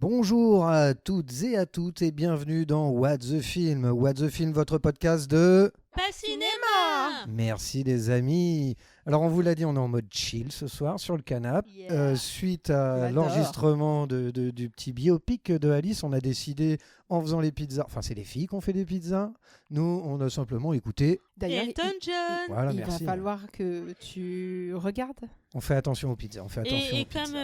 Bonjour à toutes et à toutes et bienvenue dans What the Film. What the Film, votre podcast de... Pas cinéma. Merci les amis. Alors on vous l'a dit, on est en mode chill ce soir sur le canapé. Yeah. Suite à l'enregistrement du petit biopic de Alice, on a décidé en faisant les pizzas, enfin c'est les filles qui ont fait des pizzas, nous on a simplement écouté. D'ailleurs, Elton John. Voilà, il merci. va falloir que tu regardes. On fait attention aux pizzas, on fait attention Et aux pizzas. comme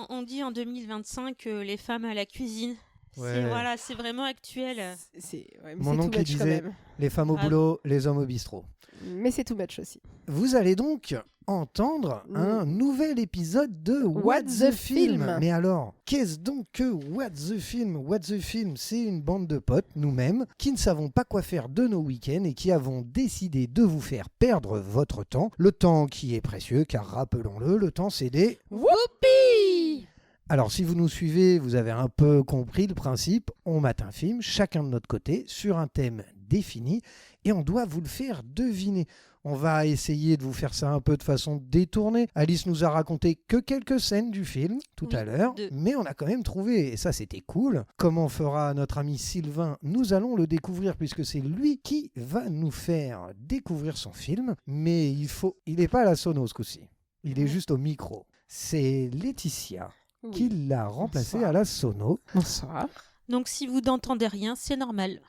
on dit en 2025, les femmes à la cuisine. Ouais. C'est vraiment actuel. Mais Mon c'est too oncle much quand disait- même. Les femmes au Ah. boulot, les hommes au bistrot. Mais c'est too much aussi. Vous allez donc entendre un nouvel épisode de What the Film. Mais alors, qu'est-ce donc que What the Film? What the Film, c'est une bande de potes, nous-mêmes, qui ne savons pas quoi faire de nos week-ends et qui avons décidé de vous faire perdre votre temps. Le temps qui est précieux, car rappelons-le, le temps c'est des... Whoopi! Alors, si vous nous suivez, vous avez un peu compris le principe. On mate un film, chacun de notre côté, sur un thème défini, et on doit vous le faire deviner. On va essayer de vous faire ça un peu de façon détournée. Alice nous a raconté que quelques scènes du film tout Oui, à l'heure, 2. mais on a quand même trouvé, et ça c'était cool. Comment fera notre ami Sylvain? Nous allons le découvrir puisque c'est lui qui va nous faire découvrir son film. Mais il n'est pas à la sono ce coup-ci. Il est juste au micro. C'est Laetitia qui l'a remplacé Bonsoir. à la sono. Bonsoir. Donc si vous n'entendez rien, c'est normal.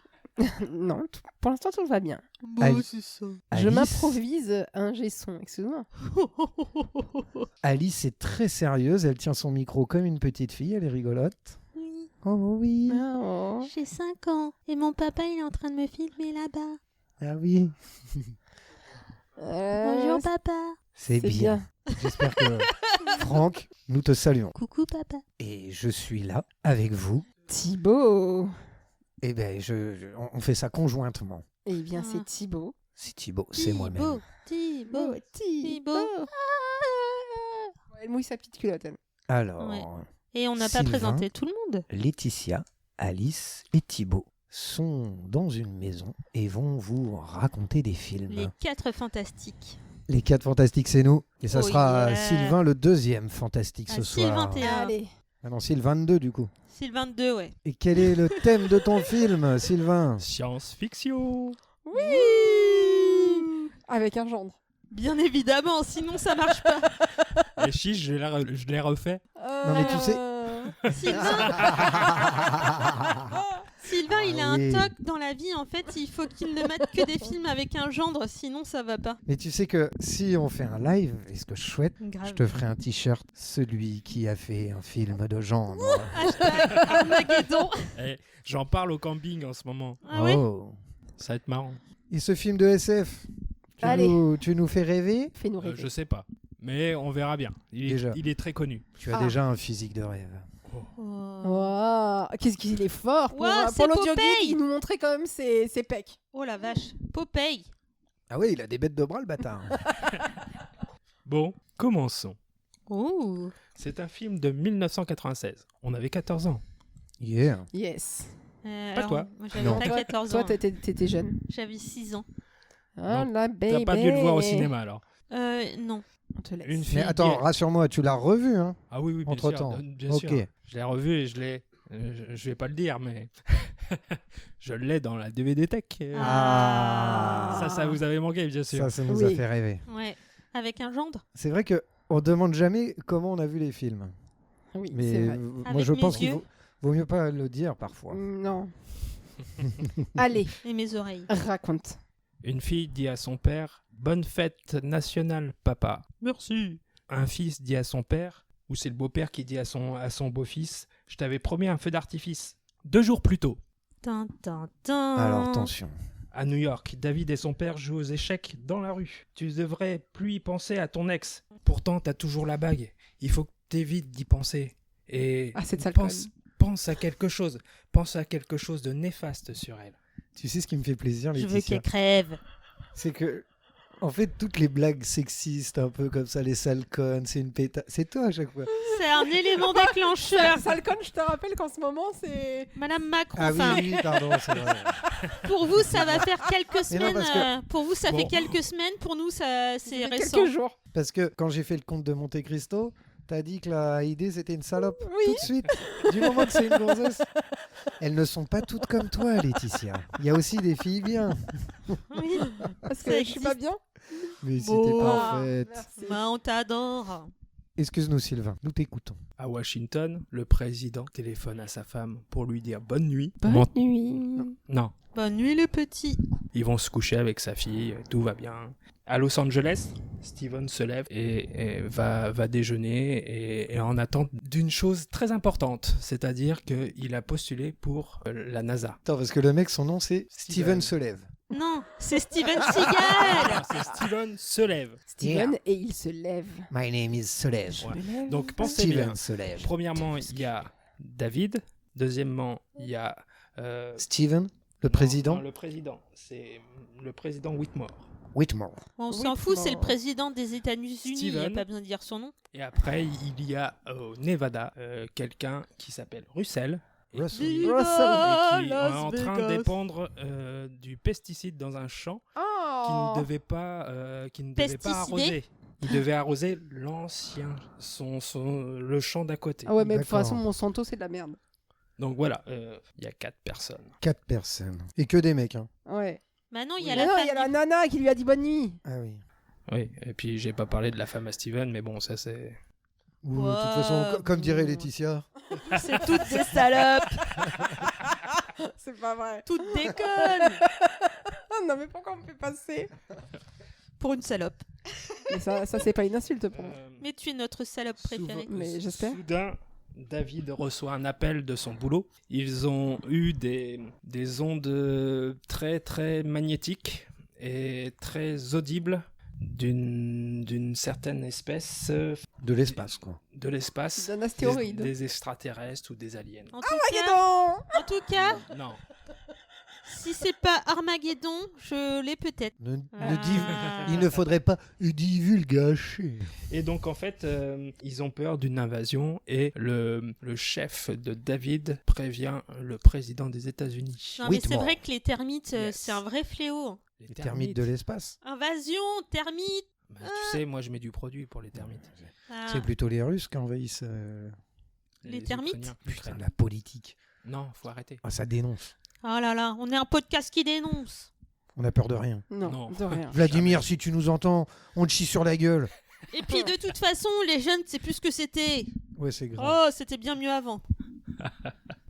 Non, pour l'instant tout va bien. Ali- c'est ça. Je Alice- m'improvise un G-son, excuse-moi. Alice est très sérieuse, elle tient son micro comme une petite fille, elle est rigolote. Oui, Oh oui, Oh. j'ai 5 ans et mon papa il est en train de me filmer là-bas. ah oui, Bonjour papa. c'est bien. J'espère que Franck, nous te saluons. Coucou papa. Et je suis là avec vous. Thibaut. Et ben, on fait ça conjointement. Eh bien, Ah. c'est Thibaut. C'est Thibaut, c'est moi-même. Thibaut. Thibaut. Thibaut. Elle mouille sa petite culotte, elle. Alors, Ouais. Et on n'a pas Sylvain. présenté tout le monde. Laetitia, Alice et Thibaut sont dans une maison et vont vous raconter des films. Les 4 fantastiques. Les 4 fantastiques, c'est nous. Et ça Oh sera yeah. Sylvain le deuxième fantastique ce Ah, soir. Sylvain, Allez. Ah non, Sylvain 22 du coup. Sylvain 2, ouais. Et quel est le thème de ton film, Sylvain? Science-fiction. Oui. Avec un gendre. Bien évidemment, sinon ça marche pas. Et chiche, je l'ai refait. Non, mais tu sais- Sylvain, il a oui. un toc dans la vie, en fait, il faut qu'il ne mette que des films avec un gendre, sinon ça va pas. Mais tu sais que si on fait un live, et ce que je souhaite, Grave. je te ferai un t-shirt, celui qui a fait un film de genre. Hashtag Armageddon. Eh, j'en parle au camping en ce moment. Ah ouais. Oh. Ça va être marrant. Et ce film de SF, Allez. tu nous fais rêver? Fais-nous rêver. Je sais pas. Mais on verra bien. Déjà. Il est très connu. Tu as Ah. déjà un physique de rêve. Oh. Wow. Qu'est-ce qu'il est fort pour, Ouah, pour c'est l'audio Popeye. guide, il nous montrait quand même ses pecs. Oh la vache. Popeye. Ah oui, il a des bêtes de bras, le bâtard. Bon, commençons. Oh. C'est un film de 1996. On avait 14 ans. Yeah. Yes. Pas toi. Moi, j'avais Non. pas Toi, 14 toi ans. t'étais jeune. J'avais 6 ans. Ah Non, la baby. T'as pas dû le voir au cinéma alors. Non. On te laisse. Une fille. Mais attends, rassure-moi, tu l'as revu, hein? Ah oui, bien entre-temps. sûr. Bien Ok. sûr. Je l'ai revu et je l'ai. Je vais pas le dire, mais je l'ai dans la DVD Tech. Ah. Ça vous avait manqué, bien sûr. Ça nous a Oui. fait rêver. Ouais. Avec un gendre. C'est vrai que on demande jamais comment on a vu les films. Oui, Mais c'est vrai. moi, Avec je mes pense qu'il yeux. vaut mieux pas le dire parfois. Non. Allez, Et mes oreilles. raconte. Une fille dit à son père « Bonne fête nationale, papa ». Merci. Un fils dit à son père, ou c'est le beau-père qui dit à son beau-fils « Je t'avais promis un feu d'artifice ». 2 jours plus tôt, Tin, tin, tin. Alors attention. à New York, David et son père jouent aux échecs dans la rue. Tu devrais plus y penser à ton ex. Pourtant, t'as toujours la bague. Il faut que t'évites d'y penser. Et Ah, c'est de ça le pense à quelque chose. Pense à quelque chose de néfaste sur elle. Tu sais ce qui me fait plaisir, Je veux Laetitia, qu'elle crève. c'est que en fait toutes les blagues sexistes un peu comme ça, les sales connes, c'est une péta, c'est toi à chaque fois. C'est un élément déclencheur. Salcon, je te rappelle qu'en ce moment, c'est... Madame Macron, Ah oui, enfin, oui, pardon, c'est vrai. pour vous, ça va faire quelques Mais non, semaines. parce que- Pour vous, ça Bon. fait quelques semaines. Pour nous, ça, c'est Ça fait récent. quelques jours. Parce que quand j'ai fait le conte de Monte Cristo, T'as dit que la idée c'était une salope Oui. tout de suite, du moment que c'est une gonzesse. Elles ne sont pas toutes comme toi, Laetitia. Il y a aussi des filles bien. Oui. Parce que Ça je suis pas existe. bien. Mais c'était Bon. parfaite. Merci. Bah, on t'adore. Excuse-nous, Sylvain, nous t'écoutons. À Washington, le président téléphone à sa femme pour lui dire bonne nuit. Bonne nuit. Non, Bonne nuit, le petit. ils vont se coucher avec sa fille, tout va bien. À Los Angeles, Steven se lève et va déjeuner et en attente d'une chose très importante, c'est-à-dire qu'il a postulé pour la NASA. Attends, parce que le mec, son nom c'est Steven. Steven se lève. Non, c'est Steven Seagal. C'est Steven se lève. Steven et il se lève. My name is Soleil. Je Ouais. me lève. Donc pensez bien. Steven se lève. Premièrement, il y a David. Deuxièmement, il y a... Steven, le non, président non, le président. C'est le président Whitmore. Whitmore. On s'en fout, c'est le Whitmore. président des États-Unis. Il n'y a Steven. pas besoin de dire son nom. Et après, il y a au Nevada quelqu'un qui s'appelle Russell. Russell. Et Russell. qui est en train d'épandre du pesticide dans un champ qui Oh. ne devait pas Pesticidé. arroser. Il devait arroser le champ d'à côté. Ah ouais, mais de toute D'accord. façon, Monsanto, c'est de la merde. Donc voilà, il y a 4 personnes. 4 personnes. Et que des mecs, hein. Ouais. Maintenant, il y a Mais la non, femme il y a la du- nana qui lui a dit bonne nuit. Ah oui. Oui, et puis j'ai pas parlé de la femme à Steven, mais bon, ça c'est... Ou de toute façon, comme dirait Laetitia, C'est toutes des salopes. C'est pas vrai. Toutes déconnes. Non, mais pourquoi on me fait passer? Pour une salope. Mais ça c'est pas une insulte pour moi. Mais tu es notre salope préférée. Mais j'espère. Soudain, David reçoit un appel de son boulot. Ils ont eu des ondes très très magnétiques et très audibles d'une certaine espèce de l'espace, quoi. de l'espace, D'un astéroïde. des extraterrestres ou des aliens. En Armageddon. tout cas, Non, si c'est pas Armageddon, je l'ai peut-être. Ah. Il ne faudrait pas divulgacher. et donc en fait, ils ont peur d'une invasion et le chef de David prévient le président des États-Unis. Non, mais c'est Whitmore. vrai que les termites, Yes. c'est un vrai fléau. Les termites de l'espace. Invasion, termites. Bah, tu sais, moi je mets du produit pour les termites. Ah. C'est plutôt les Russes qui envahissent Les termites Ukrainiens. putain, la politique. Non, faut arrêter. Ah, ça dénonce. Oh là là, on est un podcast qui dénonce. On a peur de rien. Non, Non. de rien. Vladimir, si tu nous entends, on te chie sur la gueule. Et puis de toute façon, les jeunes, c'est plus ce que c'était. Ouais, c'est grave. Oh, c'était bien mieux avant.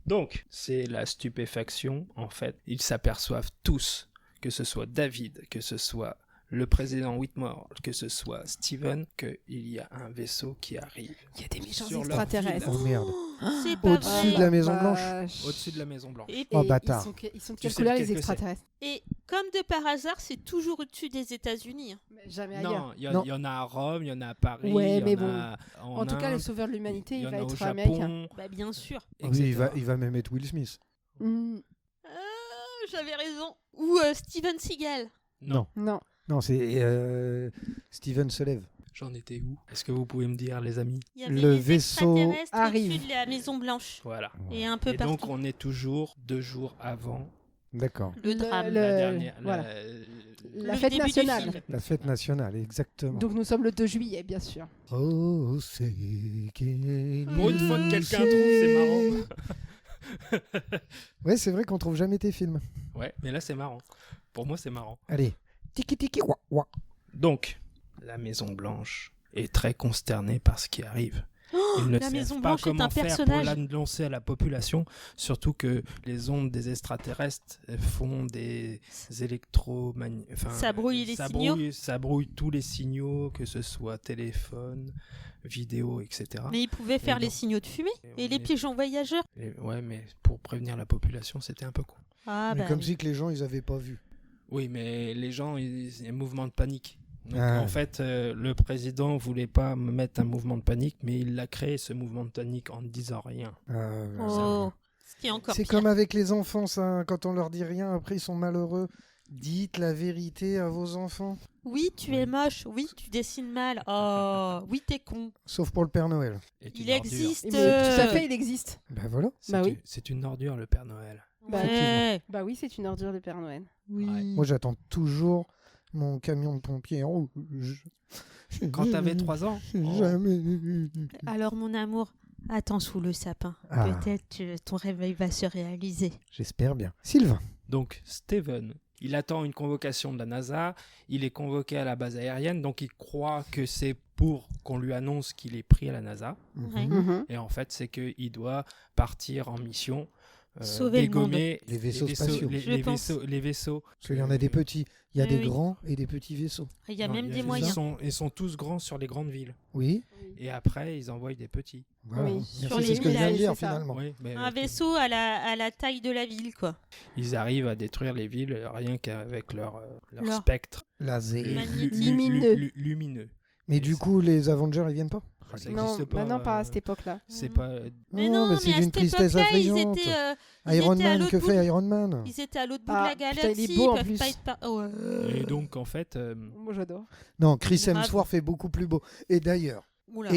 Donc, c'est la stupéfaction, en fait. Ils s'aperçoivent tous, que ce soit David, que ce soit le président Whitmore, que ce soit Steven, qu'il y a un vaisseau qui arrive. Il y a des méchants Sur leur extraterrestres. Oh merde. C'est pas Au-dessus vrai. de la Maison Blanche. vache. Au-dessus de la Maison Blanche. Et, Oh, Et bâtard. Ils sont de Tu quelle sais couleur lequel les que c'est extraterrestres? et comme de par hasard, c'est toujours au-dessus des États-Unis. Mais jamais ailleurs. Non, il Non. y en a à Rome, il y en a à Paris, Ouais, il y mais en bon. a En tout cas, Inde, le sauveur de l'humanité, il y il en va a au être américain. Japon, Bah bien sûr. Oui, etc. il va même être Will Smith. Hmm, J'avais raison. Ou Steven Seagal. Non. non. Non, c'est Steven se lève. J'en étais où? Est-ce que vous pouvez me dire, les amis? Il y avait Le les vaisseau extraterrestres arrive. au-dessus de la Maison Blanche. Voilà. Et un peu Et partout. donc, on est toujours 2 jours avant D'accord. Le drame. la dernière... voilà. La Le fête début du nationale. film. La fête nationale, exactement. Donc nous sommes le 2 juillet, bien sûr. Oh, c'est Pour une fois que quelqu'un trouve, c'est marrant. Ouais, c'est vrai qu'on trouve jamais tes films. Ouais, mais là, c'est marrant. Pour moi, c'est marrant. Allez. Tiki tiki wa wa. Donc, la Maison Blanche est très consternée par ce qui arrive. Ils ne la savent Maison pas Blanche est comment un faire personnage. pour l'annoncer à la population, surtout que les ondes des extraterrestres font des Ça brouille les signaux. Ça brouille tous les signaux, que ce soit téléphone, vidéo, etc. Mais ils pouvaient faire Et les donc- signaux de fumée. Et Et les on est- pigeons voyageurs. Ouais, mais pour prévenir la population, c'était un peu con. Ah Mais bah comme oui. si que les gens, ils avaient pas vu. Oui, mais les gens, il y a un mouvement de panique. Donc, Ah. en fait, le président voulait pas me mettre un mouvement de panique, mais il a créé ce mouvement de panique en ne disant rien. Oh. Ce qui est encore C'est pire. comme avec les enfants, ça. Quand on leur dit rien, après ils sont malheureux. Dites la vérité à vos enfants. Oui, tu es moche. Oui, tu dessines mal. Oh, oui, t'es con. Sauf pour le Père Noël. est Il une ordure. existe. Mais tout à fait, il existe. Ben voilà. Bah oui. C'est une ordure, le Père Noël. Bah, Ouais. Bah oui, c'est une ordure de Père Noël. Oui. Ouais. Moi, j'attends toujours mon camion de pompiers rouge. quand t'avais 3 ans. Jamais. Alors, mon amour, attends sous le sapin. Ah. Peut-être ton réveil va se réaliser. J'espère bien. Sylvain. Donc, Steven, il attend une convocation de la NASA. Il est convoqué à la base aérienne. Donc, il croit que c'est pour qu'on lui annonce qu'il est pris à la NASA. Ouais. Mhm. Et en fait, c'est qu'il doit partir en mission. Sauver le monde. dégommer Les vaisseaux spatiaux. les vaisseaux. Parce qu'il y en a des petits. Il y a Oui, des oui. grands et des petits vaisseaux. Il y a Non, même il y a- des ils moyens. Ils sont tous grands sur les grandes villes. Oui. Et après, ils envoient des petits. Voilà. Oui, Merci, sur c'est les ce que je viens de villages, dire c'est ça. finalement. Oui, mais Un vaisseau à la taille de la ville, quoi. ils arrivent à détruire les villes rien qu'avec leur Leur- spectre Laser. Magnétique. Lumineux. Mais du coup, les Avengers, ils viennent pas Ça Non, existe pas, maintenant pas à cette époque-là. C'est pas. Mais Non, non, mais c'est mais à d'une cette tristesse époque-là, affligeante. ils Iron étaient à Man, l'autre que bout fait Iron Man Ils étaient à l'autre bout Ah, de la putain, galaxie, il est beau en ils peuvent plus. pas être ouais. Et donc, en fait. Moi j'adore. Non, Chris Grave. Hemsworth est beaucoup plus beau. Et d'ailleurs, Oula,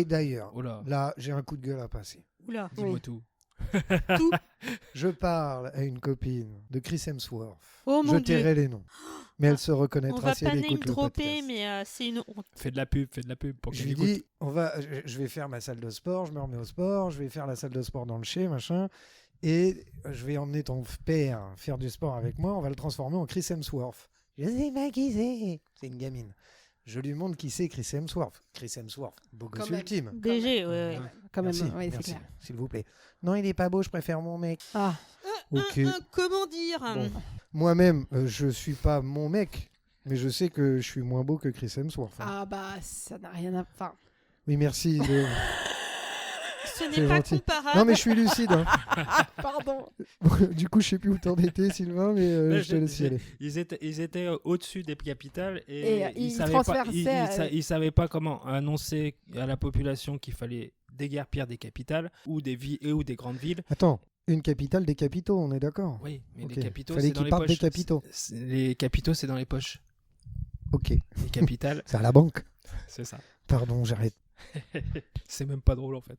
Oh là, là, j'ai un coup de gueule à passer. oula. dis-moi Oui. tout. Tout. Je parle à une copine de Chris Hemsworth. Oh Je mon Dieu. tairai les noms. Mais elle se On reconnaîtra va si pas elle name écoute le dropper, podcast. mais c'est une honte. Fais de la pub pour Je qu'elle lui écoute. dis, je vais faire ma salle de sport, je me remets au sport, je vais faire la salle de sport dans le chez, machin, et je vais emmener ton père faire du sport avec moi, on va le transformer en Chris Hemsworth. Je sais pas qui c'est. C'est une gamine. Je lui montre qui c'est Chris Hemsworth. Chris Hemsworth, beau gosse Quand même. ultime. DG, ouais. Quand même, Merci, ouais, c'est merci, clair. s'il vous plaît. Non, il est pas beau, je préfère mon mec. Ah, Ok. Comment dire Bon. Moi-même, je suis pas mon mec, mais je sais que je suis moins beau que Chris Hemsworth. ah bah ça n'a rien à. Enfin, Oui, merci. de- Ce C'est n'est pas gentil. comparable. Non, mais je suis lucide. hein. pardon. Du coup, je sais plus où t'en étais, Sylvain, mais Mais je te laisse y aller. Ils étaient au-dessus des capitales et, Et ils savaient pas, transversaient, ils savaient pas comment annoncer à la population qu'il fallait déguerpir des capitales ou des grandes villes. Attends, une capitale des capitaux, on est d'accord? Oui, mais Ok. les capitaux, Fallait c'est dans qu'ils les partent poches. des capitaux. Les capitaux, c'est dans les poches. Ok, Les capitales, c'est à la banque. c'est ça. Pardon, j'arrête. C'est même pas drôle en fait.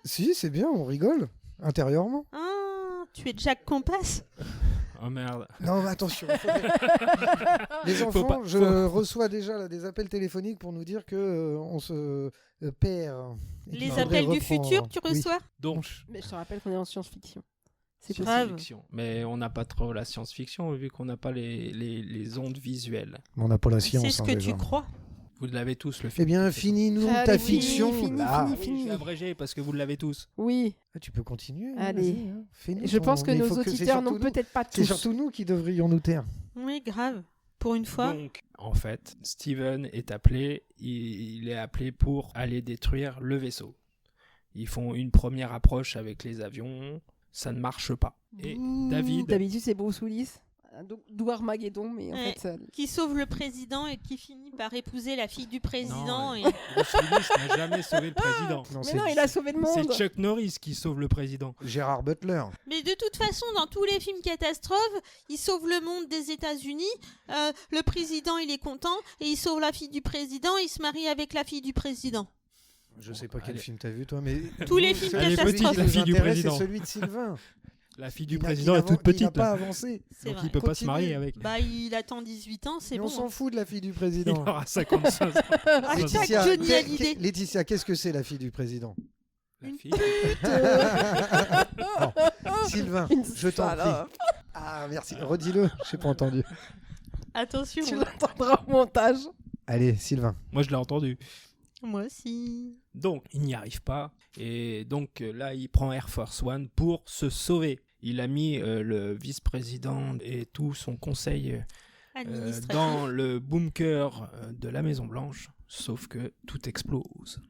Si, c'est bien, on rigole. Intérieurement. Ah, tu es Jack Compass. Oh merde. Non, mais attention. Les Faut enfants, pas- je reçois déjà là, des appels téléphoniques pour nous dire que on se perd. et qu'il Les faudrait appels du reprendre. futur, tu Oui. reçois Donc, Mais je te rappelle qu'on est en science-fiction. C'est grave. science-fiction. Mais on n'a pas trop la science-fiction vu qu'on n'a pas les ondes visuelles. Mais on n'a pas la science. C'est ce hein, que déjà. tu crois. Vous l'avez tous le Eh film. bien, c'est finis-nous Allez, ta fini, fiction. fini, là. fini, bon. fini. Je vais abréger parce que vous l'avez tous. Oui, Ah, tu peux continuer. hein, Allez. vas-y, hein. Fais-nous je ton- pense que mais il nos faut c'est auditeurs surtout n'ont nous- peut-être pas C'est tous. surtout nous qui devrions nous taire. Oui, grave. Pour une fois. Donc, en fait, Steven est appelé, il est appelé pour aller détruire le vaisseau. Ils font une première approche avec les avions, ça ne marche pas. Et Ouh, David, D'habitude, c'est Bruce Willis. D'où Armageddon, mais en Ouais. fait. Qui sauve le président et qui finit par épouser la fille du président. Non, et... Bruce Willis n'a jamais sauvé le président. Non, Mais non, il a sauvé le C'est monde. Chuck Norris qui sauve le président. Gérard Butler. Mais de toute façon, dans tous les films catastrophes, il sauve le monde des États-Unis. Le président, il est content et il sauve la fille du président. Il se marie avec la fille du président. Je sais pas quel Allez. film t'as vu toi, mais Tous les films celui qui catastrophes. nous La fille du intéresse, président. C'est celui de Sylvain. La fille du Il a- président il est toute Il n'a petite. pas là. avancé. C'est Donc vrai. il peut pas se Continue. marier avec. Bah, il attend 18 ans, c'est Mais bon. on s'en fout de la fille du Il président. aura 55 ans. Ah, Laetitia, Johnny Hallyday. Laetitia, qu'est-ce que c'est la fille du président? La fille. Sylvain, Une je t'en prie. salope. Ah, merci. Redis-le, j'ai pas entendu. Attention. Tu l'entendras au montage. Allez, Sylvain. Moi je l'ai entendu. Moi aussi. Donc, il n'y arrive pas. Et donc, là, il prend Air Force One pour se sauver. Il a mis le vice-président et tout son conseil Administratif. dans le bunker de la Maison-Blanche. Sauf que tout explose.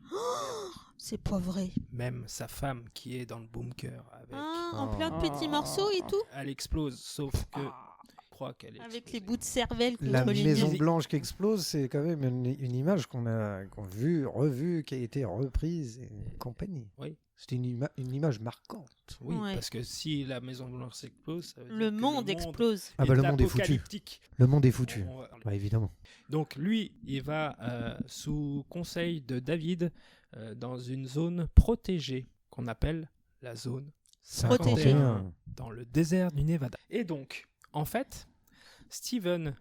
C'est pas vrai. Même sa femme qui est dans le bunker avec... Ah, en plein de Oh. petits morceaux et tout. Elle explose, sauf que... Je crois qu'elle est Avec les explosée. bouts de cervelle contre La les Maison murs. Blanche qui explose, c'est quand même une image qu'on a vue, revue, qui a été reprise et compagnie. Oui. C'était une image marquante. Oui, Ouais. parce que si la Maison-Blanche explose, ça veut dire Le que monde explose. Ah bah, le monde est foutu. apocalyptique. Le monde est foutu. On va- Bah, évidemment. Donc lui, il va sous conseil de David dans une zone protégée qu'on appelle la zone Protégé. 51. dans le désert du Nevada. Et donc, en fait, Steven,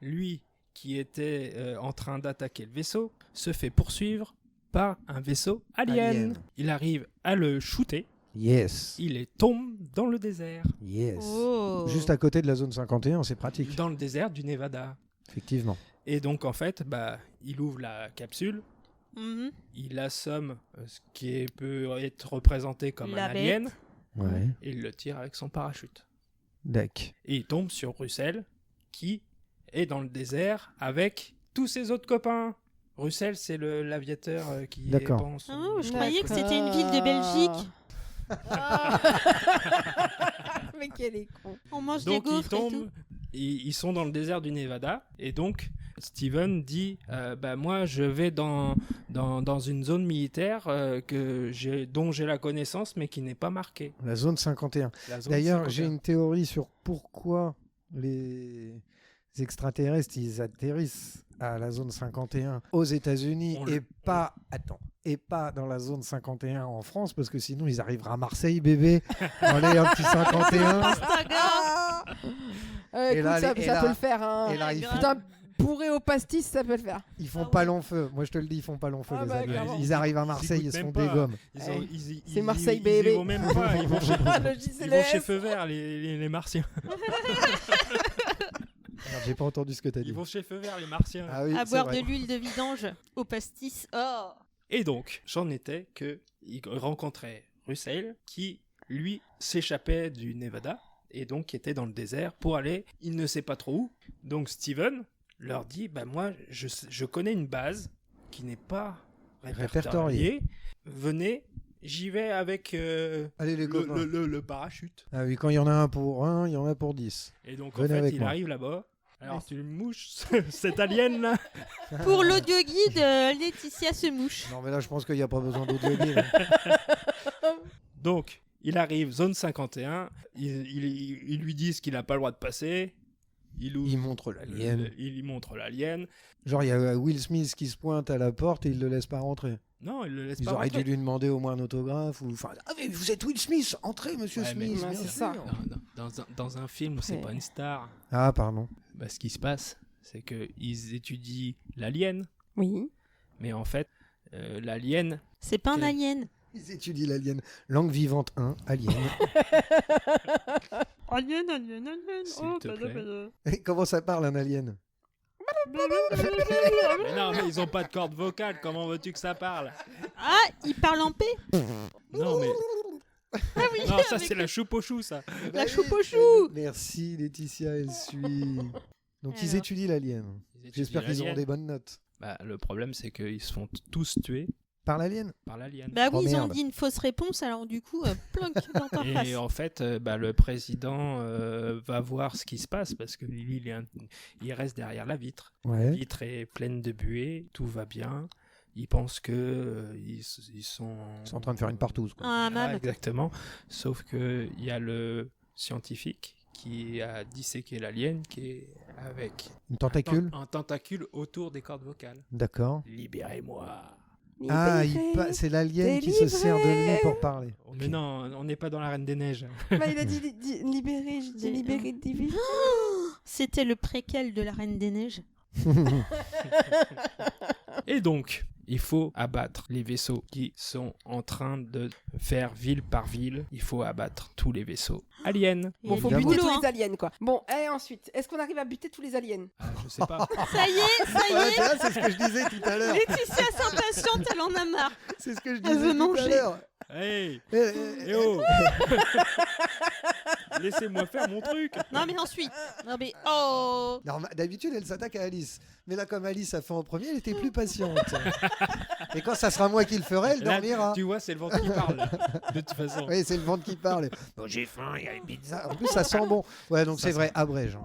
lui, qui était en train d'attaquer le vaisseau, se fait poursuivre par un vaisseau alien. Il arrive à le shooter. Yes. Il tombe dans le désert. Yes. Oh. Juste à côté de la zone 51, c'est pratique. Dans le désert du Nevada. Effectivement. Et donc, en fait, il ouvre la capsule. Mhm. Il assomme ce qui peut être représenté comme La un alien. bête. Ouais. Et il le tire avec son parachute. D'accord. Et il tombe sur Russell, qui est dans le désert avec tous ses autres copains. Russell, c'est l'aviateur qui D'accord. pense. Oh, je croyais que c'était une ville de Belgique. Ah. Mais quel est con. On mange Donc des ils gaufres et tout. tombent, ils sont dans le désert du Nevada, et donc Steven dit moi je vais dans une zone militaire dont j'ai la connaissance mais qui n'est pas marquée. La zone 51. La zone D'ailleurs, 51. j'ai une théorie sur pourquoi les extraterrestres ils atterrissent à la zone 51 aux États-Unis et pas dans la zone 51 en France, parce que sinon ils arriveraient à Marseille, bébé. Allez, un petit 51. Écoute, là, ça et ça là- peut le faire. Hein. Et là, ils font, Putain, bourré au pastis, ça peut le faire. ils font pas long feu. Moi, je te le dis, ils font pas long feu, Ah les bah, aliens. clairement. Ils arrivent à Marseille, Ils ils se goûtent font même des pas. gommes. C'est Marseille, bébé. Ils vont même pas. Ils vont chez, Le ils vont chez JCLS. Feu Vert, les Martiens. Merde, j'ai pas entendu ce que t'as dit. Ils vont chez Feu Vert, les Martiens. Ah oui, À c'est boire vrai. de l'huile de vidange au pastis. Oh. Et donc, j'en étais qu'il rencontrait Russell, qui, lui, s'échappait du Nevada, et donc qui était dans le désert pour aller, il ne sait pas trop où. Donc Steven leur dit, moi, je connais une base qui n'est pas répertoriée. Venez, j'y vais avec Allez, les copains. le parachute. Ah oui, quand il y en a un pour 1, il y en a pour 10. Et donc, Venez en fait, avec il moi. arrive là-bas. Alors, tu mouches cet alien-là. Pour l'audio guide, Laetitia se mouche. Non, mais là, je pense qu'il n'y a pas besoin d'audio guide. Donc, il arrive, zone 51, ils lui disent qu'il n'a pas le droit de passer. Il montre l'alien. Il lui montre l'alien. Genre, il y a Will Smith qui se pointe à la porte et il le laisse pas rentrer. Non, il le laisse Ils pas auraient rentrer. dû lui demander au moins un autographe. Enfin, ah, mais vous êtes Will Smith, entrez, monsieur Ouais, mais- Smith. Ouais, bien c'est sûr. ça. Non, dans un film, c'est Ouais. pas une star. Ah, pardon. Ce qui se passe, c'est qu'ils étudient l'alien, Oui. mais en fait, l'alien, C'est pas un Ok. alien. Ils étudient l'alien. Langue vivante 1, alien. Alien. S'il te plaît. Et comment ça parle, un alien? Mais non, mais ils ont pas de corde vocale, comment veux-tu que ça parle? Ah, il parle en paix. Non, mais. Ah oui, Non, ça avec c'est la choupe au chou, ça. La choupe au chou. Merci, Laetitia, elle suit. Donc, ils Alors. étudient l'alien. Ils étudient J'espère qu'ils auront l'alien. des bonnes notes. Le problème, c'est qu'ils se font tous tuer Par l'alien? par l'alien. Bah oui, Oh, ils ont merde. dit une fausse réponse, alors du coup, plonk dans ta face. Et en fait, le président va voir ce qui se passe parce que lui, il reste derrière la vitre. La Ouais. vitre est pleine de buée, tout va bien. Il pense que ils sont. Ils sont en train de faire une partouze, quoi. Ah, Ah, mam. exactement. Sauf que il y a le scientifique qui a disséqué l'alien, qui est avec Une tentacule? un tentacule autour des cordes vocales. D'accord. Libérez-moi. Ah, Libéré. c'est l'alien qui se sert de lui pour parler. Mais non, on n'est pas dans la Reine des Neiges. Bah, il a dit libéré, j'ai dit Des- libéré divin. C'était le préquel de la Reine des Neiges. Et donc, il faut abattre les vaisseaux qui sont en train de faire ville par ville. Il faut abattre tous les vaisseaux aliens. Il y Bon, a faut du buter boulot, tous hein. les aliens, quoi. Bon, et ensuite, est-ce qu'on arrive à buter tous les aliens? Ah, je sais pas. Ça y est, ça y Ouais, est. tu vois, c'est ce que je disais tout à l'heure. Laetitia s'impatiente, elle en a marre. C'est ce que je Elle veut disais tout à manger. l'heure. Hey, Eh, eh oh Laissez-moi faire mon truc. Non mais ensuite. Non mais oh. D'habitude, elle s'attaque à Alice. Mais là, comme Alice a fait en premier, elle était plus patiente. Et quand ça sera moi qui le ferai, elle Là, dormira. tu vois, c'est le ventre qui parle. De toute façon. Oui, c'est le ventre qui parle. Bon, j'ai faim, il y a une pizza. En plus, ça sent bon. Ouais, donc Ça c'est vrai, sent- abrège.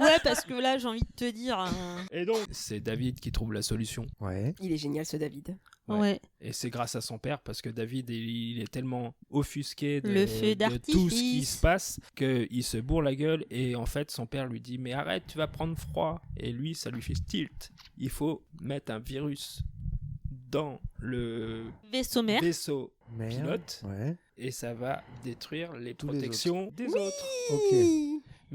Ouais, parce que là, j'ai envie de te dire. Et donc, c'est David qui trouve la solution. Ouais. Il est génial, ce David. Ouais. Ouais. Et c'est grâce à son père, parce que David, il est tellement offusqué Le feu de tout ce qui d'artifice. se passe qu'il se bourre la gueule. Et en fait, son père lui dit « Mais arrête, tu vas prendre froid !» Et lui, ça lui fait tilt. Il faut mettre un virus dans le Vaisseau mère. vaisseau Merde. pilote Ouais. et ça va détruire les Tous les protections des autres. Ok.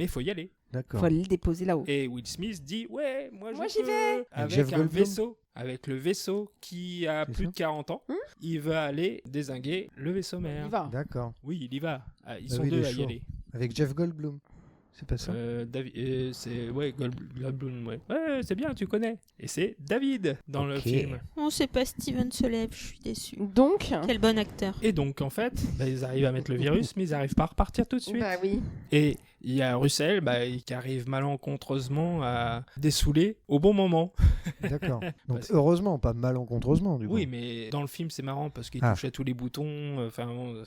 mais faut y aller. D'accord. Faut aller le déposer là-haut. Et Will Smith dit ouais, moi Moi, je j'y peux. vais. Avec Jeff un Goldblum. vaisseau, avec le vaisseau qui a C'est plus ça. de 40 ans, il va aller dézinguer le vaisseau mère. Il va. D'accord. Oui, il y va. Ah, ils Bah sont oui, il deux est à y chaud. aller. Avec Jeff Goldblum. C'est pas ça C'est Goldblum, ouais. Ouais, c'est bien, tu connais. Et c'est David dans le Ok. film. On sait pas Steven se lève, je suis déçue. Donc, Quel bon acteur. Et donc en fait, ils arrivent à mettre le virus, mais ils n'arrivent pas à repartir tout de suite. bah oui. Et il y a Russell qui arrive malencontreusement à dessouler au bon moment. D'accord. Donc Parce- heureusement, pas malencontreusement du coup. Oui, mais dans le film, c'est marrant parce qu'il Ah. touche à tous les boutons. Enfin, bon,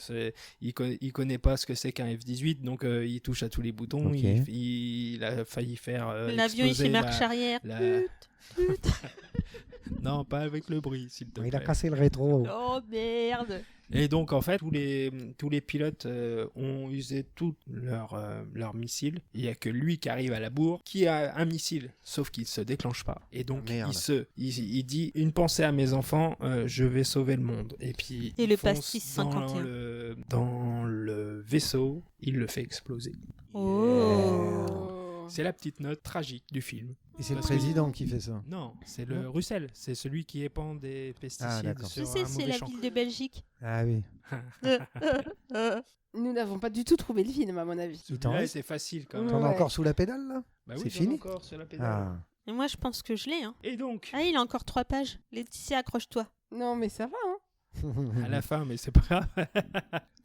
il connaît pas ce que c'est qu'un F-18, donc il touche à tous les boutons. Ok. Il a failli faire. L'avion, il exploser fait marche arrière. la- Plut, plut. Non, pas avec le bruit, s'il te plaît. Il a cassé le rétro. Oh merde. Et donc, en fait, tous les pilotes ont usé tous leurs missiles. Il n'y a que lui qui arrive à la bourre, qui a un missile, sauf qu'il ne se déclenche pas. Et donc, Merde. il dit « Une pensée à mes enfants, je vais sauver le monde ». Et puis, Et il le fonce pastis 51. dans le vaisseau, il le fait exploser. Oh. C'est la petite note tragique du film. Et c'est le Parce que- président qui fait ça. Non, c'est le Russell. C'est celui qui épand des pesticides d'accord. Je sur sais, un c'est mauvais la champ. ville de Belgique. Ah oui. Nous n'avons pas du tout trouvé le film, à mon avis. Il t'en Celui-là, reste c'est facile quand Ouais. même. T'en as Ouais. encore sous la pédale là Bah C'est oui, j'en ai fini encore sur la pédale. Ah. Et moi, je pense que je l'ai. Hein. Et donc, Ah, il a encore 3 pages. Laetitia, accroche-toi. Non, mais ça va, hein. à la fin, mais c'est pas grave.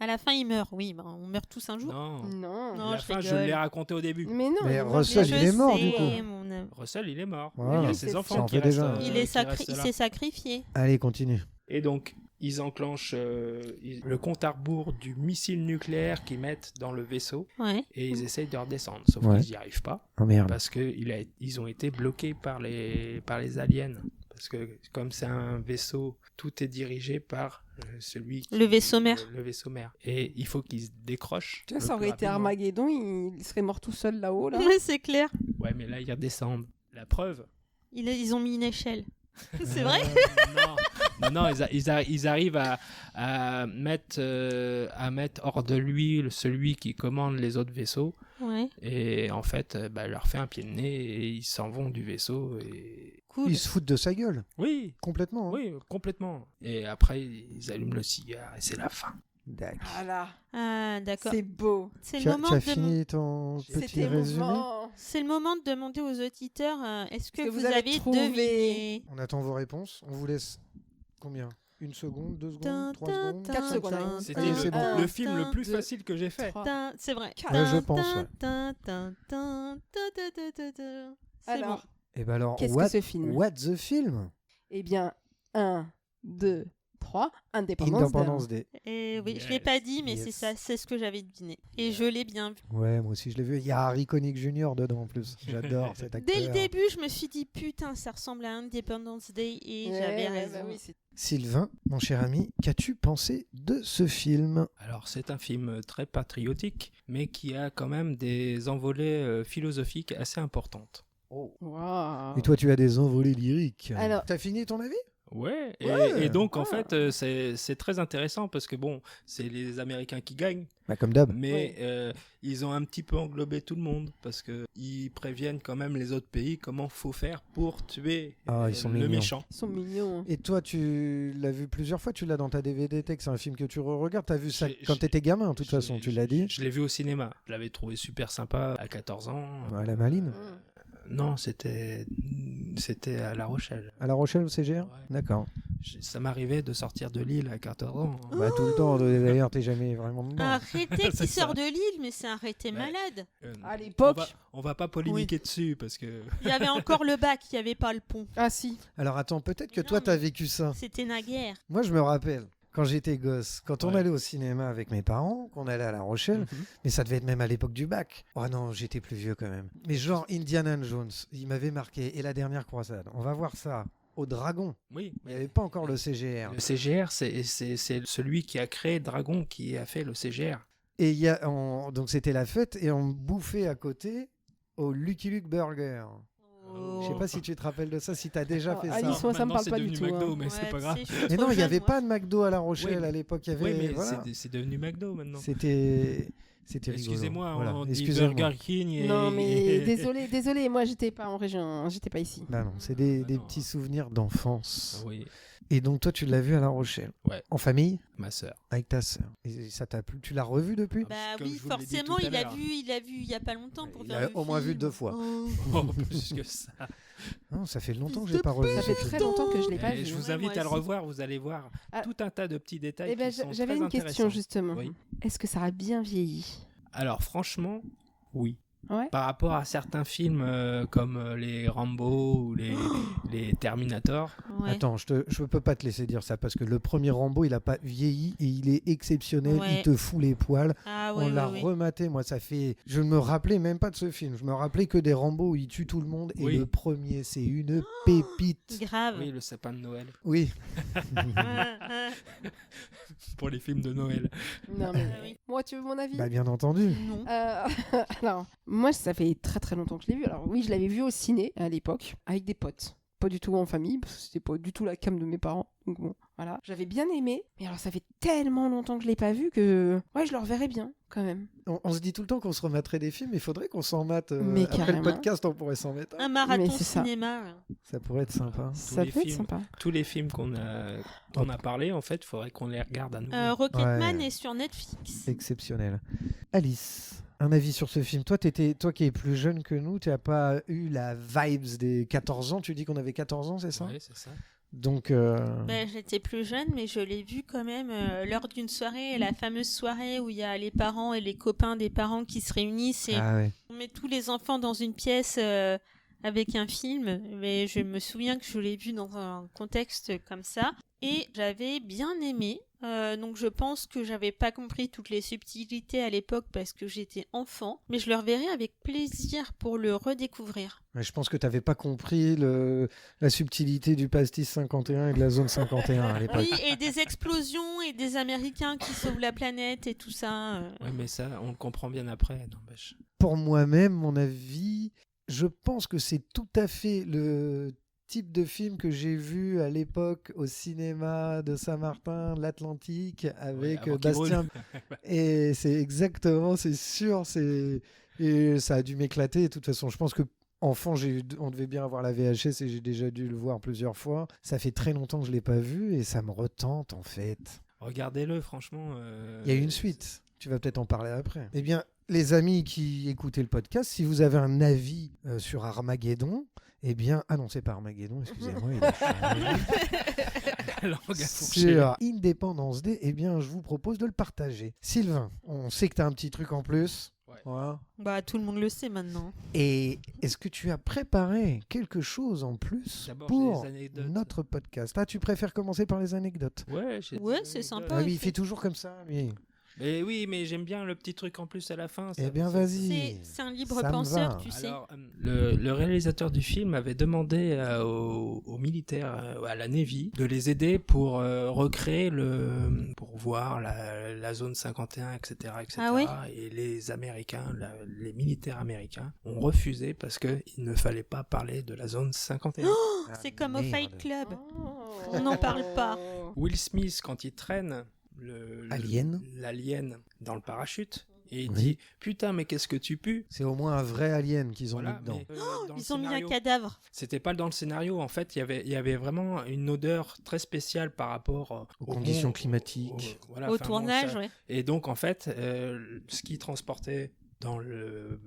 À la fin, il meurt. Oui, ben, on meurt tous un jour. Non, Non. Non, la je fin, je rigole. l'ai raconté au début. Mais non. Mais il va Russell, bien. il est mort, sais, du coup. mon ami. Russell, il est mort. Voilà. Il y a Oui, ses c'est enfants ça. qui Ça en fait restent, déjà. Il qui restent là. s'est sacrifié. Allez, continue. Et donc, ils enclenchent le compte à rebours du missile nucléaire qu'ils mettent dans le vaisseau Ouais. et ils essayent de redescendre. Sauf Ouais. qu'ils n'y arrivent pas Oh merde. parce qu'ils ont été bloqués par les aliens. Parce que comme c'est un vaisseau, tout est dirigé par celui qui... Le vaisseau mère. Le vaisseau mère. Et il faut qu'ils se décrochent. Tu vois, le ça plus aurait été rapidement. Armageddon, il serait mort tout seul là-haut, là. Ouais, c'est clair. Ouais, mais là, ils redescendent. La preuve. Ils ont mis une échelle. C'est vrai? Non, ils arrivent à mettre hors de lui celui qui commande les autres vaisseaux. Ouais. Et en fait, il leur fait un pied de nez et ils s'en vont du vaisseau. Et... Cool. Ils se foutent de sa gueule. Oui, Complètement. hein. oui, complètement. Et après, ils allument le cigare et c'est la fin. D'accord. Voilà. Ah, d'accord. C'est beau. C'est Tu le as, moment tu as de fini ton petit C'était résumé émouvant. C'est le moment de demander aux auditeurs est-ce que que vous vous avez avez trouvé deviné? On attend vos réponses. On vous laisse combien 1 seconde, 2 Tin, secondes, 3 tin, secondes tin, 4 secondes. tin, C'était Allez, tin, c'est bon. tin, le film le plus tin, facile que j'ai fait. 3. tin, c'est vrai. Ouais, je pense, ouais. Tin, tin, tin, tin, tin, tin, tin, tin. C'est Alors, Et ben alors, qu'est-ce what, que ce film what the film Eh bien, 1, 2, 3, Indépendance Independence Day. bon. Et oui, je Yes. l'ai pas dit, mais Yes. c'est ça, c'est ce que j'avais deviné. Et je l'ai bien vu. Ouais, moi aussi je l'ai vu. Il y a Harry Connick Jr. dedans en plus. J'adore cet acteur. Dès le début, je me suis dit putain, ça ressemble à Independence Day et j'avais raison. Sylvain, mon cher ami, qu'as-tu pensé de ce film? Alors, c'est un film très patriotique, mais qui a quand même des envolées philosophiques assez importantes. Wow. Et toi, tu as des envolées lyriques. Alors- T'as fini ton avis? Ouais, Ouais. et donc en Ah. fait c'est très intéressant parce que bon, c'est les Américains qui gagnent, Bah, comme d'hab. mais ils ont un petit peu englobé tout le monde parce que ils préviennent quand même les autres pays comment faut faire pour tuer Ah, ils sont le mignons. méchant. Ils sont mignons. Et toi, tu l'as vu plusieurs fois, tu l'as dans ta DVD Tech, c'est un film que tu re-regardes, t'as vu ça J'ai- quand t'étais gamin, de toute Je façon, l'ai- tu l'as dit. Je l'ai vu au cinéma. Je l'avais trouvé super sympa à 14 ans. Ouais, la maline. Non, c'était à La Rochelle. À La Rochelle au CGR? Ouais. D'accord. Ça m'arrivait de sortir de Lille à 14 ans. Bah, tout le temps, d'ailleurs, t'es jamais vraiment dedans. Arrêtez C'est qui sort ça. de Lille, mais c'est arrêté Ouais. malade. À l'époque. On va pas polémiquer dessus parce que. Il y avait encore le bac, il n'y avait pas le pont. Ah si. Alors attends, peut-être que Non, toi, mais- t'as vécu ça. C'était naguère. Moi, je me rappelle, quand j'étais gosse, quand on Ouais. allait au cinéma avec mes parents, qu'on allait à La Rochelle, mais ça devait être même à l'époque du bac. Oh non, j'étais plus vieux quand même. Mais genre Indiana Jones, il m'avait marqué. Et la dernière croisade, on va voir ça au Dragon. Oui, Il n'y avait pas encore le CGR. le CGR, c'est celui qui a créé Dragon qui a fait le CGR. Et il y a, donc c'était la fête et on bouffait à côté au Lucky Luke Burger. Oh. Je sais pas si tu te rappelles de ça, si tu as déjà Oh, fait Alice, ça. moi, ça me Maintenant, parle c'est pas du devenu tout, McDo, hein. mais c'est Ouais, pas grave. tu sais, je suis Mais trop non, il n'y jeune, avait moi. pas de McDo à La Rochelle Oui, à l'époque. Il y avait, Oui, mais voilà. c'est devenu McDo maintenant. C'était C'était rigolo. Excusez-moi, Voilà. on dit Excusez-moi. Burger King et... Non, mais désolé, moi j'étais pas en région, j'étais pas ici. Bah non, c'est des non. petits souvenirs d'enfance. Oui, Et donc toi, tu l'as vu à La Rochelle. Ouais. En famille, ma sœur. avec ta sœur. Et ça t'a plu? Tu l'as revu depuis? Bah Comme oui, je vous l'ai dit forcément, tout à il a l'heure. vu il y a pas longtemps pour Il faire a le au moins vu film. 2 fois. Oh. Oh, plus que ça. Non, ça fait longtemps que je l'ai pas revu. Ça fait très longtemps que je l'ai pas Et vu. je hein. vous Ouais, invite moi à le aussi. revoir, vous allez voir Ah. tout un tas de petits détails Eh ben, qui sont j'avais très une question intéressants. justement. Oui. Est-ce que ça a bien vieilli? Alors franchement, oui. Ouais. Par rapport à certains films comme les Rambo ou les Terminator, Ouais. Attends, je peux pas te laisser dire ça parce que le premier Rambo, il a pas vieilli et il est exceptionnel. Ouais. Il te fout les poils. Ah On ouais, l'a ouais. rematé, moi, ça fait. Je ne me rappelais même pas de ce film. Je me rappelais que des Rambo où il tue tout le monde. Et Oui. le premier, c'est une pépite. Grave. oui, le sapin de Noël, Oui. pour les films de Noël. Non mais Ah oui. moi, tu veux mon avis? Bah, bien entendu. Non. Alors, moi, ça fait très très longtemps que je l'ai vu. Alors oui, je l'avais vu au ciné à l'époque avec des potes. Pas du tout en famille, parce que c'était pas du tout la cam de mes parents. Donc bon, voilà. J'avais bien aimé, mais alors ça fait tellement longtemps que je l'ai pas vu que ouais, je le reverrai bien quand même. On se dit tout le temps qu'on se remettrait des films, mais il faudrait qu'on s'en mate. Mais Après le carrément. podcast, on pourrait s'en mettre. Un marathon Mais c'est ça. cinéma. Ça pourrait être sympa. Ça les peut être films. sympa. Tous les films dont on a parlé, en fait, il faudrait qu'on les regarde à nouveau. Rocketman Ouais. est sur Netflix. Exceptionnel. Alice, un avis sur ce film. Toi qui es plus jeune que nous, tu n'as pas eu la vibes des 14 ans. Tu dis qu'on avait 14 ans, c'est ça? Ouais, c'est ça. Donc, Ben, j'étais plus jeune, mais je l'ai vu quand même lors d'une soirée, la fameuse soirée où il y a les parents et les copains des parents qui se réunissent et ah ouais. on met tous les enfants dans une pièce avec un film. Mais je me souviens que je l'ai vu dans un contexte comme ça et j'avais bien aimé. Donc je pense que j'avais pas compris toutes les subtilités à l'époque parce que j'étais enfant, mais je le reverrai avec plaisir pour le redécouvrir. Ouais, je pense que tu n'avais pas compris la subtilité du pastis 51 et de la zone 51 à l'époque. Oui, et des explosions et des Américains qui sauvent la planète et tout ça. Ouais, mais ça, on le comprend bien après, n'empêche. Pour moi-même, mon avis, je pense que c'est tout à fait le type de film que j'ai vu à l'époque au cinéma de Saint-Martin, l'Atlantique, avec avant qu'il Bastien. Et c'est exactement, c'est sûr, et ça a dû m'éclater. De toute façon, je pense que enfant, on devait bien avoir la VHS et j'ai déjà dû le voir plusieurs fois. Ça fait très longtemps que je l'ai pas vu et ça me retente en fait. Regardez-le, franchement. Il y a une suite. Tu vas peut-être en parler après. Eh bien, les amis qui écoutaient le podcast, si vous avez un avis sur Armageddon, eh bien... Ah non, c'est pas Armageddon, excusez-moi. il a changé. La langue a fourché. Sur Independence Day, eh bien, je vous propose de le partager. Sylvain, on sait que tu as un petit truc en plus. Ouais. Voilà. Bah tout le monde le sait maintenant. Et est-ce que tu as préparé quelque chose en plus D'abord, pour j'ai des anecdotes. notre podcast? Ah, tu préfères commencer par les anecdotes? Ouais, j'ai Ouais, des c'est anecdotes. sympa. Ah oui, il fait toujours comme ça, lui. Mais oui, mais j'aime bien le petit truc en plus à la fin. Eh bien, vas-y. C'est un libre Ça me penseur, va. tu sais. Alors, le réalisateur du film avait demandé aux militaires, à la Navy, de les aider pour recréer pour voir la zone 51, etc., etc. Ah oui. Et les Américains, les militaires américains, ont refusé parce que il ne fallait pas parler de la zone 51. Ah, C'est comme au merde. Fight Club. Oh. On n'en parle pas. Will Smith, quand il traîne l'alien dans le parachute, et il Oui. dit « Putain, mais qu'est-ce que tu pues ?» C'est au moins un vrai alien qu'ils ont Voilà, mis dedans. mais, dans le Ils ont mis un scénario, cadavre. c'était pas dans le scénario. En fait, il y avait vraiment une odeur très spéciale par rapport Aux conditions climatiques. voilà, Au enfin, bon, tournage, ça- ouais. Et donc, en fait, ce qui transportait dans le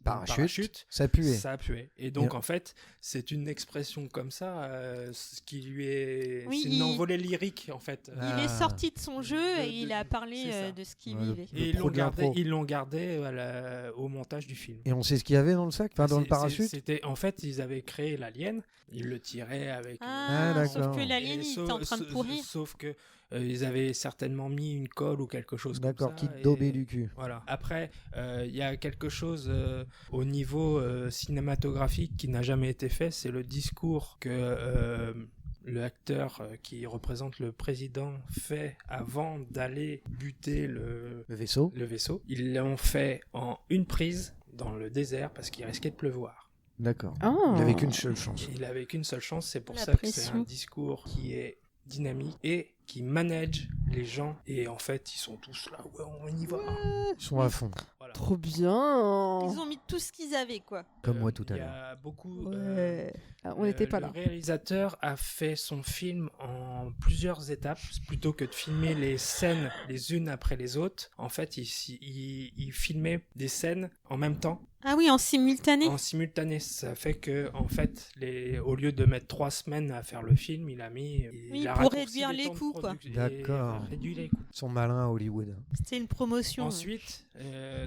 Parachute, ça puait. ça a pué. Et donc, Bien. en fait, c'est une expression comme ça, ce qui lui est... Oui, c'est une il- envolée lyrique, en fait. Ah. Il est sorti de son jeu De- et il a parlé c'est ça. de ce qu'il Ouais, vivait. le Et ils pro de l'impro. l'ont gardé au montage du film. Et on sait ce qu'il y avait dans le sac, enfin dans le parachute. C'était en fait, ils avaient créé l'alien, ils le tiraient avec. Ah, Ah, d'accord. sauf que l'alien, et il était en train de pourrir. Sauf que ils avaient certainement mis une colle ou quelque chose comme ça. D'accord, qui te et- daubait du cul. Voilà. Après, il y a quelque chose au niveau cinématographique qui n'a jamais été fait, c'est le discours que le acteur qui représente le président fait avant d'aller buter Le vaisseau. le vaisseau. Ils l'ont fait en une prise dans le désert parce qu'il risquait de pleuvoir. D'accord. Oh. Il avait qu'une seule chance. Il avait qu'une seule chance, c'est pour La ça que c'est pression. un discours qui est dynamique et qui manage les gens. Et en fait, ils sont tous là, ouais, on y va. Ils sont à fond, Voilà. Trop bien. Ils ont mis tout ce qu'ils avaient, quoi. comme moi tout à Il y l'heure. a beaucoup... Ouais. Ah, on n'était pas là. Le réalisateur a fait son film en plusieurs étapes. Plutôt que de filmer les scènes les unes après les autres, en fait, il filmait des scènes en même temps, Ah oui, en simultané. en simultané. Ça fait que, en fait, au lieu de mettre 3 semaines à faire le film, il a mis... il a pour raccourci réduire les temps de coûts, quoi. production. D'accord. Et réduit les coûts. Ils sont malins à Hollywood. C'était une promotion. Ensuite,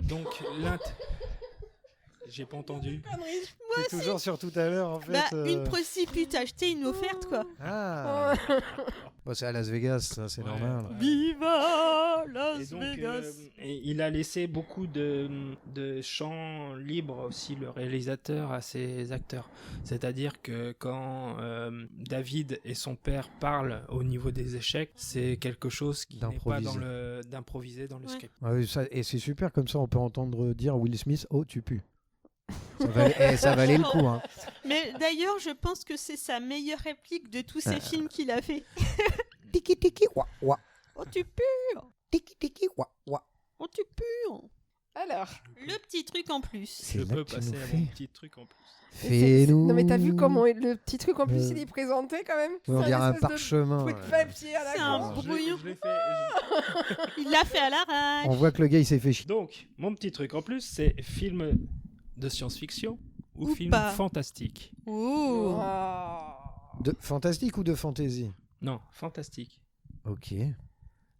donc, j'ai pas entendu. C'est toujours sur tout à l'heure en fait. Bah, une précipite achetée, une offerte, quoi. Ah. Bon, c'est à Las Vegas, ça, c'est Ouais. normal. Viva Et Las donc, Vegas. et il a laissé beaucoup de champs libres aussi, le réalisateur, à ses acteurs. C'est-à-dire que quand David et son père parlent au niveau des échecs, c'est quelque chose qui n'est pas d'improviser dans le Ouais. script. Ah oui, et c'est super, comme ça on peut entendre dire Will Smith, oh tu pues. Ça valait le coup. Hein. Mais d'ailleurs, je pense que c'est sa meilleure réplique de tous ces films qu'il a fait. Tiki tiki wa wa. Oh, tu pues. Tiki tiki wa wa. Oh, tu pues. Alors. Le petit truc en plus. C'est Je là peux que tu passer nous à fais. mon petit truc en plus. Fais-nous. Non mais t'as vu comment le petit truc en plus Euh. il est présenté quand même. Ouais, on C'est dirait un espèce de parchemin. bout de ouais. papier à la C'est con. un brouillon. Je l'ai fait. Il l'a fait à l'arrache. On voit que le gars il s'est fait chier. Donc, mon petit truc en plus, c'est film de science-fiction ou Ou film pas. fantastique. Oh. De fantastique ou de fantasy? Non, fantastique. Ok.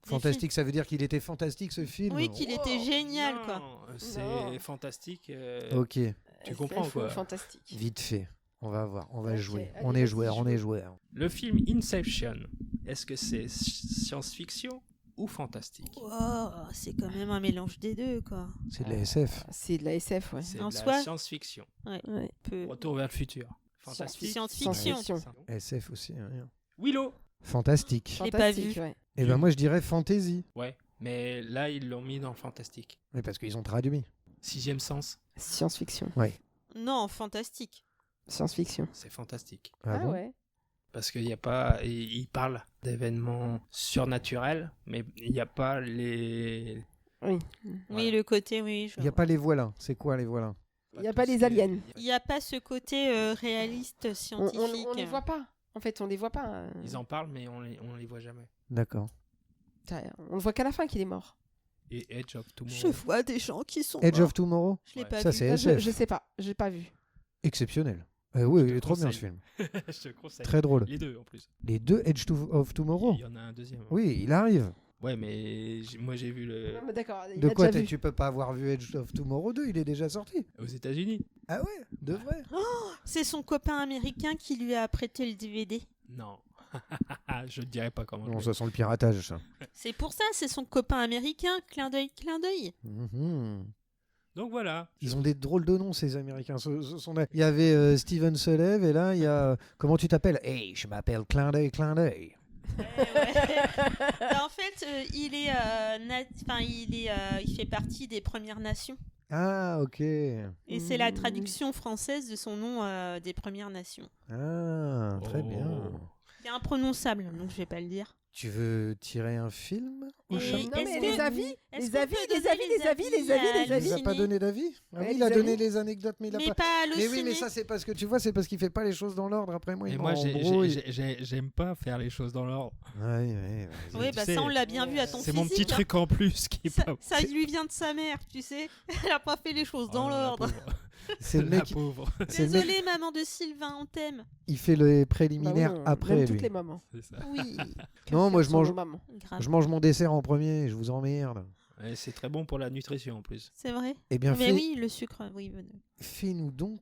Fantastique, ça veut dire qu'il était fantastique ce film. Oui, qu'il était génial, quoi. Non, c'est Non. fantastique. Ok, Tu comprends, quoi. Fantastique. vite fait. On va voir, on va Ok, jouer. allez, On est vas-y, joueur, on joue. est joueur. Le film Inception, est-ce que c'est science-fiction ou fantastique? Oh, c'est quand même un mélange des deux, quoi. C'est de la SF. C'est de la SF, ouais. C'est En de la soi- science-fiction. Ouais. Peu. Retour vers le futur. Fantastique. Science-fiction. SF aussi, hein. Willow. Fantastique. l'ai pas Fantastique, vu. ouais. Et ben moi je dirais fantasy. Ouais, mais là ils l'ont mis dans le fantastique. Oui, parce qu'ils ont traduit. Sixième sens, Science-fiction. Non, fantastique. Science-fiction. c'est fantastique. Ah bon ouais. Parce qu'il n'y a pas. Il parle d'événements surnaturels, mais il n'y a pas les. Oui. Oui, le côté, oui. Il n'y a pas les voilà. C'est quoi les voilà? Il n'y a tout pas ce les qui est- aliens. Il n'y a pas ce côté réaliste, scientifique. On les voit pas. En fait, on les voit pas. Ils en parlent, mais on les voit jamais. D'accord. On ne voit qu'à la fin qu'il est mort. Et Edge of Tomorrow. Je vois des gens qui sont Edge morts. of Tomorrow? Je l'ai Ouais. pas Ça vu. c'est Je SF. sais pas. J'ai pas vu. Exceptionnel. Oui, Je il te est trop bien conseille. ce film. Je te conseille. Très drôle. Les deux en plus. Les deux of Tomorrow? Il y en a un deuxième. Oui, il arrive. Ouais, mais moi j'ai vu le. Non, mais d'accord. il De a quoi déjà vu. tu peux pas avoir vu Edge of Tomorrow 2? Il est déjà sorti. Aux États-Unis. Ah ouais, de vrai. C'est son copain américain qui lui a prêté le DVD. Non. Je ne dirais pas comment. Non, ça sent le piratage, ça. C'est pour ça, c'est son copain américain. Clin d'œil, clin d'œil. Mhm. Donc voilà. Ils ont des drôles de noms, ces Américains. Il y avait Steven Solev et là, il y a... Comment tu t'appelles? Hey, je m'appelle Clin d'œil, Clin d'œil. En fait, il fait partie des Premières Nations. Ah, ok. Et c'est la traduction française de son nom des Premières Nations. Ah, très Oh. bien. C'est imprononçable, donc je vais pas le dire. Tu veux tirer un film au Et chat? Non, mais est-ce les que- avis, est-ce les qu'on avis, peut les donner avis, les avis, les avis, les Il avis. nous a pas Ciné. donné d'avis? Ah Ouais, oui, il a les donné avis. les anecdotes, mais il a Mais pas... pas le Mais oui, ciné. mais ça, c'est parce que tu vois, c'est parce qu'il fait pas les choses dans l'ordre. Après, moi, Et il moi, m'embrouille. j'aime pas faire les choses dans l'ordre. Ouais, vas-y. Oui, tu bah sais, ça, on l'a bien vu à ton C'est mon physique, petit hein. truc en plus qui est Ça, pas. ça lui vient de sa mère, tu sais. Elle a pas fait les choses dans Oh là, la l'ordre. pauvre. C'est le La mec, pauvre. c'est le mec, Désolée, maman de Sylvain, on t'aime. il fait les Bah préliminaires oui, on après, aime lui. toutes les mamans. C'est ça. Oui, Non, moi, je Sont mange, nos mamans. grave. je mange mon dessert en premier, je vous emmerde. Et c'est très bon pour la nutrition en plus. C'est vrai. Eh bien, Mais oui, le sucre, oui. fais-nous donc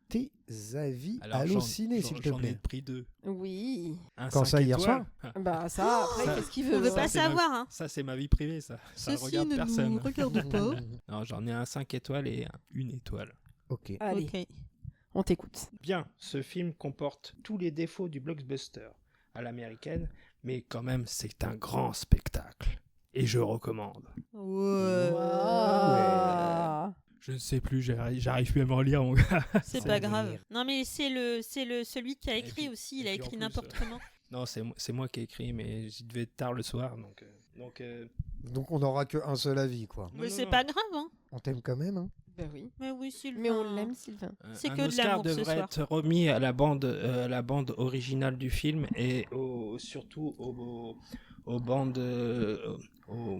tes avis Alors, hallucinés, s'il te j'en ai plaît. pris 2. Oui. Un Quand 5 ça, hier étoiles. Bah ça, après, Ça- qu'est-ce qu'il On veut veut hein. pas c'est ma- savoir, hein. Ça, c'est ma vie privée, ça. Ça Ceci regarde ne personne. nous regarde pas. Non, j'en ai un 5 étoiles et une étoile. Ok. Allez, Ok. on t'écoute. Bien, ce film comporte tous les défauts du blockbuster à l'américaine, mais quand même, c'est un grand spectacle. Et je recommande. Ouais. Ah. Je ne sais plus, j'arrive plus à me relire, mon gars. C'est Sans pas grave. venir. Non, mais c'est celui qui a écrit puis- aussi. et Il a puis en écrit plus, n'importe comment. Non, c'est moi qui ai écrit, mais j'y devais être tard le soir, Donc on n'aura qu'un seul avis, quoi. Mais c'est pas grave, hein. On t'aime quand même, hein. Ben oui. Mais oui, Sylvain. Mais on l'aime, Sylvain. C'est un que de Oscar l'amour ce devrait soir. être remis à la bande originale du film et surtout aux bandes, au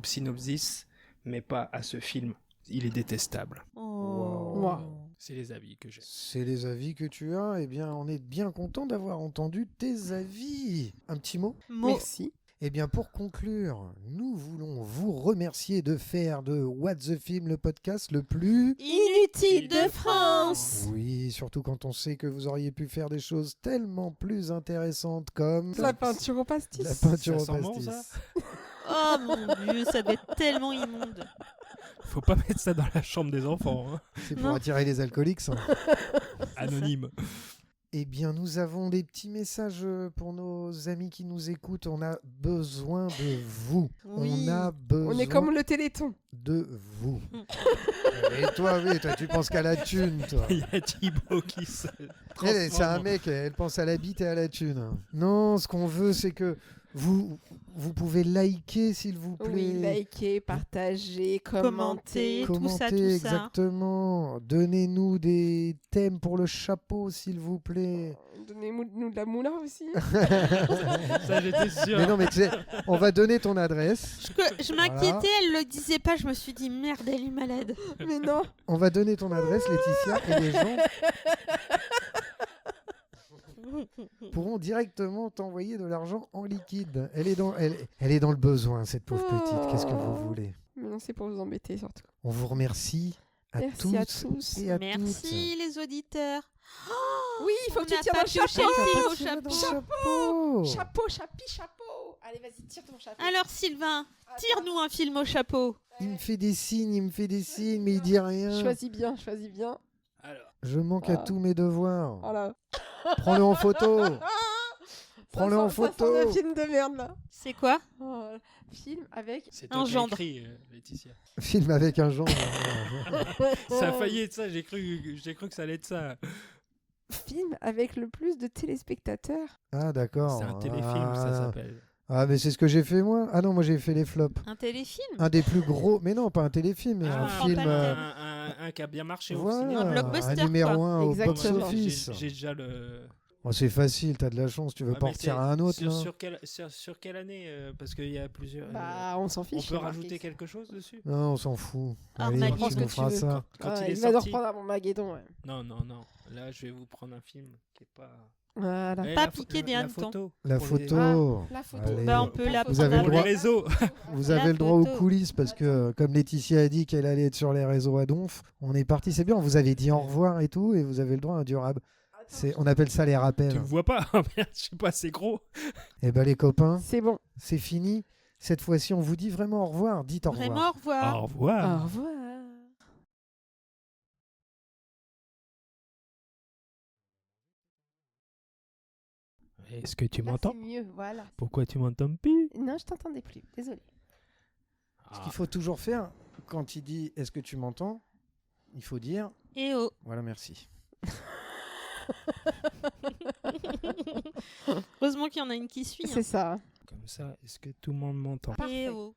synopsis, mais pas à ce film. Il est détestable. Oh. Wow. C'est les avis que j'ai. C'est les avis que tu as. Eh bien, on est bien content d'avoir entendu tes avis. Un petit mot ? Merci. Eh bien, pour conclure, nous voulons vous remercier de faire de What the Film le podcast le plus... Inutile de France. Oui, surtout quand on sait que vous auriez pu faire des choses tellement plus intéressantes comme... La peinture au pastis. La peinture Ça au sent bon, pastis. ça Oh mon Dieu, ça doit être tellement immonde. Faut pas mettre ça dans la chambre des enfants. Hein. C'est pour Non. attirer les alcooliques, ça. Anonyme. Eh bien, nous avons des petits messages pour nos amis qui nous écoutent. On a besoin de vous. Oui. On a besoin On est comme le Téléthon. de vous. Et toi, oui, toi, tu penses qu'à la thune, toi. Il y a Thibaut qui se Elle, c'est un transforme. mec, elle pense à la bite et à la thune. Non, ce qu'on veut, c'est que vous pouvez liker, s'il vous plaît. Oui, liker, partager, commenter. Commenter. tout ça, Commenter, tout ça. exactement. Donnez-nous des thèmes pour le chapeau, s'il vous plaît. Donnez-nous de la moula aussi. Ça, j'étais sûr. Mais non, mais tu sais, on va donner ton adresse. Je m'inquiétais, elle le disait pas, je me suis dit merde, elle est malade. Mais non. On va donner ton adresse, Laetitia, et les gens pourront directement t'envoyer de l'argent en liquide. Elle est dans le besoin, cette pauvre petite. Qu'est-ce que vous voulez? Mais non, c'est pour vous embêter surtout. On vous remercie à Merci tous à tous. et à Merci les auditeurs. Oui, il faut On que tu n'a tires pas dans le pioché chapeau. le film au toutes. chapeau. Chapeau. Chapeau. Allez, vas-y, tire ton chapeau. Alors Sylvain, tire-nous un film au chapeau. Il me fait des signes, mais il dit rien. Choisis bien. Alors, Je manque à Ah. tous mes devoirs. Voilà. Prends-le en photo. Prends-le en Ça photo. sent un film de merde là. C'est quoi? Oh, film avec. c'est Un toi qui as gendre. écrit, Laetitia. Film avec un genre. Ça a failli être ça, j'ai cru que ça allait être ça. Film avec le plus de téléspectateurs. Ah, d'accord. C'est un téléfilm, ça s'appelle. Ah, mais c'est ce que j'ai fait moi. Ah non, moi j'ai fait les flops. Un téléfilm? Un des plus gros. Mais non, pas un téléfilm, mais un Ah, film. pas le thème. Un qui a bien marché au Voilà, cinéma. Un blockbuster, numéro quoi. 1 au Exactement. box-office. J'ai déjà le. Oh, c'est facile, t'as de la chance, tu veux Ouais, pas mais repartir c'est- à un autre. sur quelle année parce qu'il y a plusieurs. Bah, on s'en on fiche. peut c'est marqué rajouter ici. quelque chose dessus Non, on s'en fout. Allez, Armageddon. on Prends ce que fera tu veux, ça. Quand Ah, il est il va nous sorti. reprendre à mon Maguédon. Ouais. Non. Là, je vais vous prendre un film qui est pas. Voilà. Eh, Pas la piquer des la hannetons. photo. La Pour les- photo. La photo. Allez. Bah, on peut la Vous avez prendre le Pour les droit. réseaux. Vous La avez le droit aux photo. coulisses parce que, comme Laetitia a dit qu'elle allait être sur les réseaux à Donf, on est parti. C'est bien, on vous avait dit au revoir et tout, et vous avez le droit à un durable. On appelle ça les Tu rappels. me vois pas. Oh, merde, je sais pas, c'est gros. Eh ben les copains, C'est bon. c'est fini. Cette fois-ci, on vous dit vraiment au revoir. Dites au revoir. Vraiment, au revoir. Au revoir. Au revoir. Est-ce que tu Là, m'entends? c'est mieux, voilà. Pourquoi tu m'entends plus? Non, je t'entendais plus. Désolée. Ce qu'il faut toujours faire, quand il dit est-ce que tu m'entends, il faut dire Et oh. voilà, merci. Heureusement qu'il y en a une qui suit. hein. C'est ça. Comme ça, est-ce que tout le monde m'entend? Parfait. Et oh.